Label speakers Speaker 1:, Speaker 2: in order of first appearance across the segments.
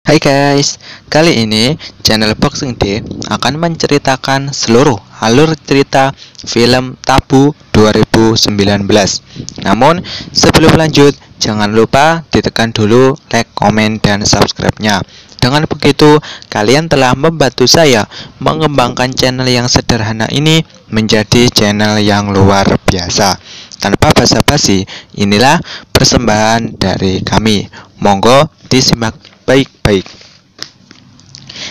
Speaker 1: Hai guys, kali ini channel Boxing Day akan menceritakan seluruh alur cerita film Tabu 2019. Namun sebelum lanjut, jangan lupa ditekan dulu like, komen, dan subscribe-nya. Dengan begitu, kalian telah membantu saya mengembangkan channel yang sederhana ini menjadi channel yang luar biasa. Tanpa basa-basi, inilah persembahan dari kami. Monggo disimak baik-baik.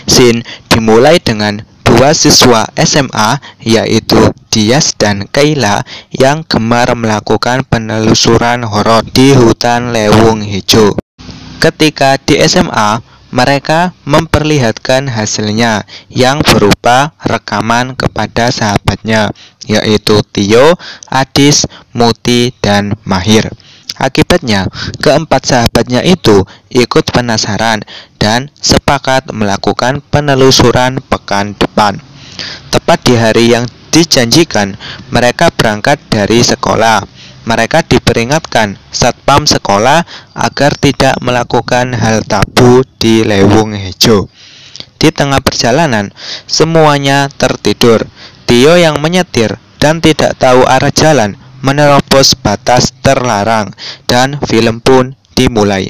Speaker 1: Scene dimulai dengan dua siswa SMA yaitu Dias dan Kayla yang gemar melakukan penelusuran horor di hutan Lewung Hijau. Ketika di SMA, mereka memperlihatkan hasilnya yang berupa rekaman kepada sahabatnya yaitu Tio, Adis, Muti, dan Mahir. Akibatnya, keempat sahabatnya itu ikut penasaran dan sepakat melakukan penelusuran pekan depan. Tepat di hari yang dijanjikan, mereka berangkat dari sekolah. Mereka diperingatkan satpam sekolah agar tidak melakukan hal tabu di Lewung Hijau. Di tengah perjalanan, semuanya tertidur. Tio yang menyetir dan tidak tahu arah jalan menerobos batas terlarang dan film pun dimulai.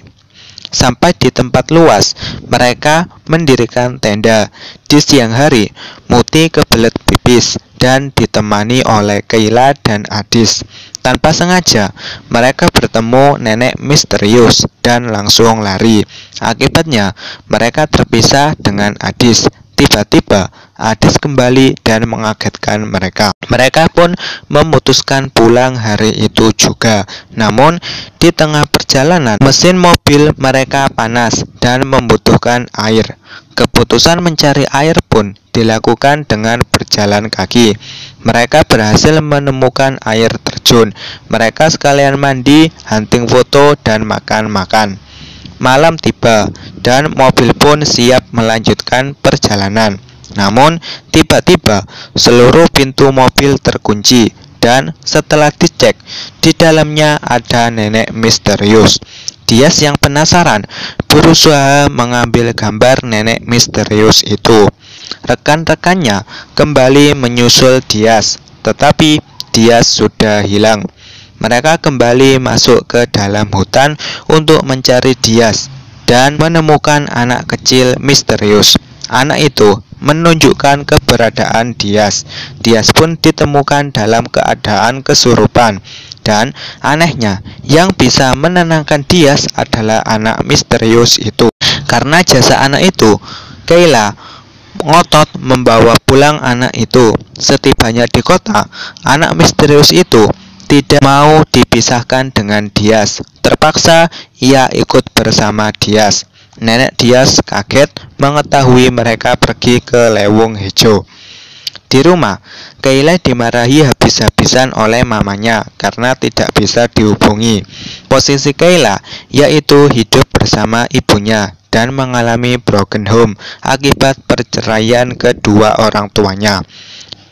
Speaker 1: Sampai di tempat luas, mereka mendirikan tenda. Di siang hari, Muti kebelet pipis dan ditemani oleh Kayla dan Adis. Tanpa sengaja, mereka bertemu nenek misterius dan langsung lari. Akibatnya, mereka terpisah dengan Adis. Tiba-tiba, Adis kembali dan mengagetkan mereka. Mereka pun memutuskan pulang hari itu juga. Namun, di tengah perjalanan, mesin mobil mereka panas dan membutuhkan air. Keputusan mencari air pun dilakukan dengan berjalan kaki. Mereka berhasil menemukan air terjun. Mereka sekalian mandi, hunting foto, dan makan-makan. Malam tiba dan mobil pun siap melanjutkan perjalanan. Namun tiba-tiba seluruh pintu mobil terkunci dan setelah dicek di dalamnya ada nenek misterius. Dias yang penasaran berusaha mengambil gambar nenek misterius itu. Rekan-rekannya kembali menyusul Dias, tetapi Dias sudah hilang. Mereka kembali masuk ke dalam hutan untuk mencari Dias dan menemukan anak kecil misterius. Anak itu menunjukkan keberadaan Dias. Dias pun ditemukan dalam keadaan kesurupan. Dan anehnya, yang bisa menenangkan Dias adalah anak misterius itu. Karena jasa anak itu, Kayla ngotot membawa pulang anak itu. Setibanya di kota, anak misterius itu tidak mau dipisahkan dengan Dias. Terpaksa ia ikut bersama Dias. Nenek Dias kaget mengetahui mereka pergi ke Lewung Hijau. Di rumah, Kayla dimarahi habis-habisan oleh mamanya karena tidak bisa dihubungi. Posisi Kayla yaitu hidup bersama ibunya dan mengalami broken home akibat perceraian kedua orang tuanya.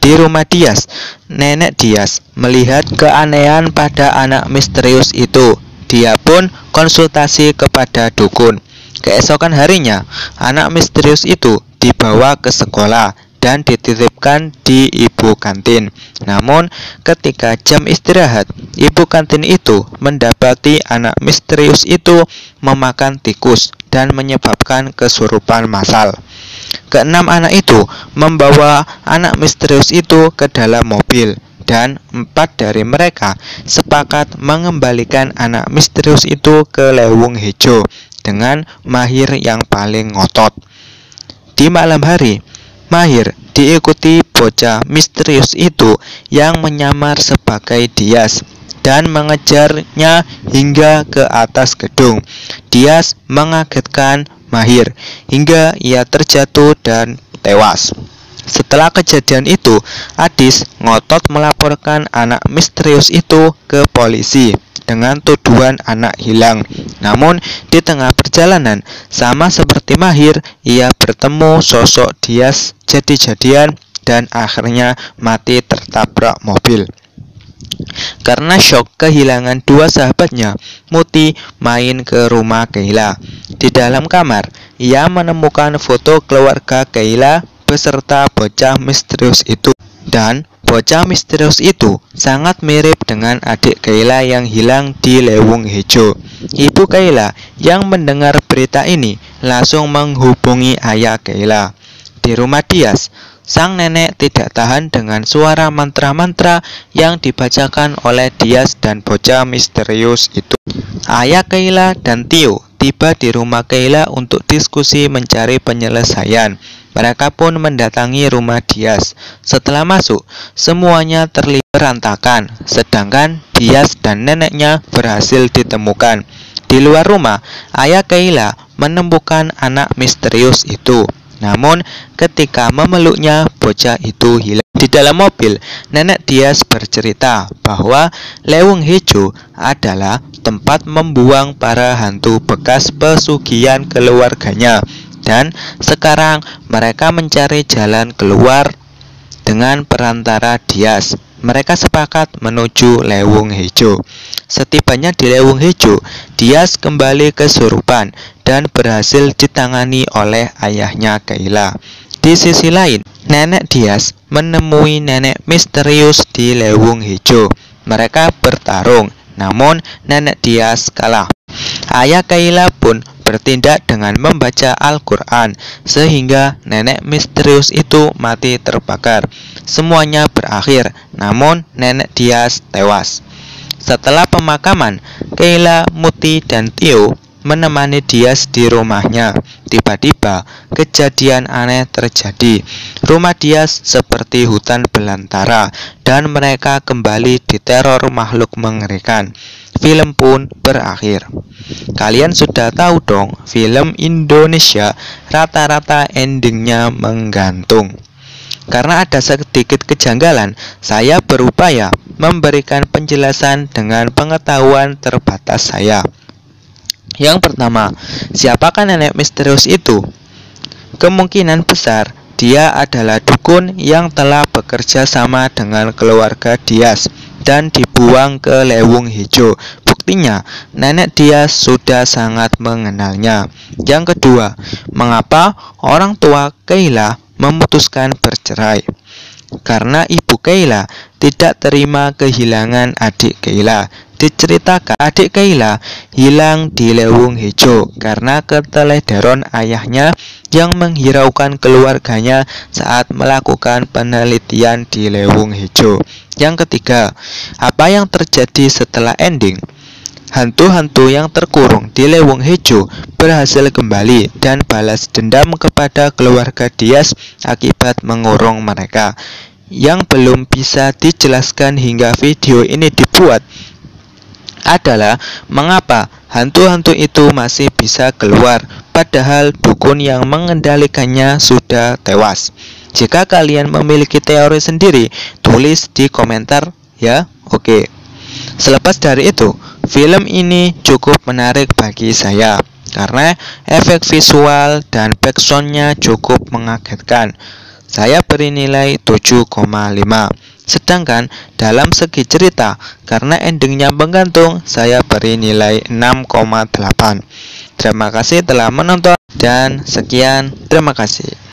Speaker 1: Di rumah Dias, nenek Dias melihat keanehan pada anak misterius itu. Dia pun konsultasi kepada dukun. Keesokan harinya, anak misterius itu dibawa ke sekolah dan dititipkan di ibu kantin. Namun, ketika jam istirahat, ibu kantin itu mendapati anak misterius itu memakan tikus dan menyebabkan kesurupan massal. Keenam anak itu membawa anak misterius itu ke dalam mobil dan 4 dari mereka sepakat mengembalikan anak misterius itu ke Lewung Hijau dengan Mahir yang paling ngotot. Di malam hari, Mahir diikuti bocah misterius itu yang menyamar sebagai Dias dan mengejarnya hingga ke atas gedung. Dias mengagetkan Mahir hingga ia terjatuh dan tewas. Setelah kejadian itu, Adis ngotot melaporkan anak misterius itu ke polisi dengan tuduhan anak hilang. Namun di tengah perjalanan, sama seperti Mahir, ia bertemu sosok Dias jadi-jadian dan akhirnya mati tertabrak mobil. Karena syok kehilangan dua sahabatnya, Muti main ke rumah Kayla. Di dalam kamar, ia menemukan foto keluarga Kayla beserta bocah misterius itu. Dan bocah misterius itu sangat mirip dengan adik Kayla yang hilang di Lewung Hejo. Ibu Kayla yang mendengar berita ini langsung menghubungi ayah Kayla. Di rumah Dias, sang nenek tidak tahan dengan suara mantra-mantra yang dibacakan oleh Dias dan bocah misterius itu. Ayah Kayla dan Tio tiba di rumah Kayla untuk diskusi mencari penyelesaian. Mereka pun mendatangi rumah Dias. Setelah masuk, semuanya terlihat berantakan, sedangkan Dias dan neneknya berhasil ditemukan. Di luar rumah, ayah Kayla menemukan anak misterius itu. Namun, ketika memeluknya, bocah itu hilang. Di dalam mobil, nenek Dias bercerita bahwa Lewung Hejo adalah tempat membuang para hantu bekas pesugihan keluarganya. Dan sekarang mereka mencari jalan keluar dengan perantara Dias. Mereka sepakat menuju Lewung Hejo. Setibanya di Lewung Hejo, Dias kembali kesurupan dan berhasil ditangani oleh ayahnya Kayla. Di sisi lain, nenek Dias menemui nenek misterius di Lewung Hejo. Mereka bertarung, namun nenek Dias kalah. Ayah Kayla pun bertindak dengan membaca Al-Quran, sehingga nenek misterius itu mati terbakar. Semuanya berakhir, namun nenek Dias tewas. Setelah pemakaman, Kayla, Muti, dan Tio menemani Dias di rumahnya. Tiba-tiba, kejadian aneh terjadi. Rumah Dias seperti hutan belantara, dan mereka kembali diteror makhluk mengerikan. Film pun berakhir. Kalian sudah tahu dong, film Indonesia rata-rata endingnya menggantung. Karena ada sedikit kejanggalan, saya berupaya memberikan penjelasan dengan pengetahuan terbatas saya. Yang pertama, siapakah nenek misterius itu? Kemungkinan besar dia adalah dukun yang telah bekerja sama dengan keluarga Dias dan dibuang ke Lewung Hejo. Buktinya, nenek Dias sudah sangat mengenalnya. Yang kedua, mengapa orang tua Kayla memutuskan bercerai? Karena ibu Kayla tidak terima kehilangan adik Kayla. Diceritakan adik Kayla hilang di Lewung Hejo karena keteledoran ayahnya yang menghiraukan keluarganya saat melakukan penelitian di Lewung Hejo. Yang ketiga, apa yang terjadi setelah ending? Hantu-hantu yang terkurung di Lewung Hejo berhasil kembali dan balas dendam kepada keluarga Dias akibat mengurung mereka. Yang belum bisa dijelaskan hingga video ini dibuat adalah mengapa hantu-hantu itu masih bisa keluar padahal dukun yang mengendalikannya sudah tewas. Jika kalian memiliki teori sendiri, tulis di komentar ya. Oke. Selepas dari itu, film ini cukup menarik bagi saya karena efek visual dan backsoundnya cukup mengagetkan. Saya beri nilai 7,5. Sedangkan dalam segi cerita, karena endingnya menggantung, saya beri nilai 6,8. Terima kasih telah menonton dan sekian, terima kasih.